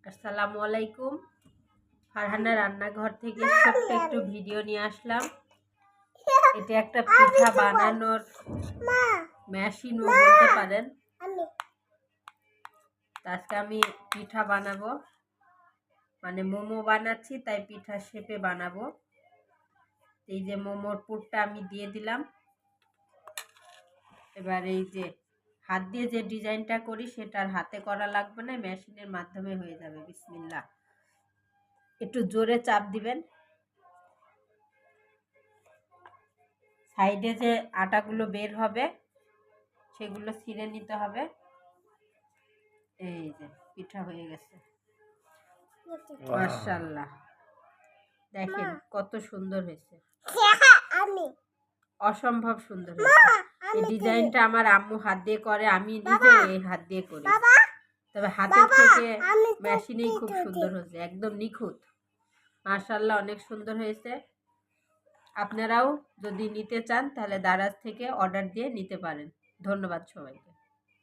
আসসালামু আলাইকুম। ফারহানা রান্নাঘর থেকে ছোট্ট একটু ভিডিও নিয়ে আসলাম। এটা একটা পিঠা বানানোর মেশিনও বলতে পারেন। আজকে আমি পিঠা বানাবো, মানে মোমো বানাচ্ছি, তাই পিঠা শেপে বানাবো। এই যে মোমোর পুরটা আমি দিয়ে দিলাম। এবার এই যে হাত দিয়ে যে ডিজাইনটা করি সেটা আর হাতে করা লাগবে না, মেশিনের মাধ্যমে হয়ে যাবে। বিসমিল্লাহ। একটু জোরে চাপ দিবেন। সাইডে যে আটাগুলো বের হবে সেগুলো ছিঁড়ে নিতে হবে। এই যে পিঠা হয়ে গেছে, মাশাআল্লাহ। দেখেন কত সুন্দর হয়েছে, অসম্ভব সুন্দর হয়েছে। এই ডিজাইনটা আমার আম্মু হাত দিয়ে করে, আমি নিজেও এই হাত দিয়ে করি, তবে হাতের থেকে মেশিনেই খুব সুন্দর হয়েছে, একদম নিখুঁত। মাশাআল্লাহ, অনেক সুন্দর হয়েছে। আপনারাও যদি নিতে চান তাহলে দারাজ থেকে অর্ডার দিয়ে নিতে পারেন। ধন্যবাদ সবাইকে।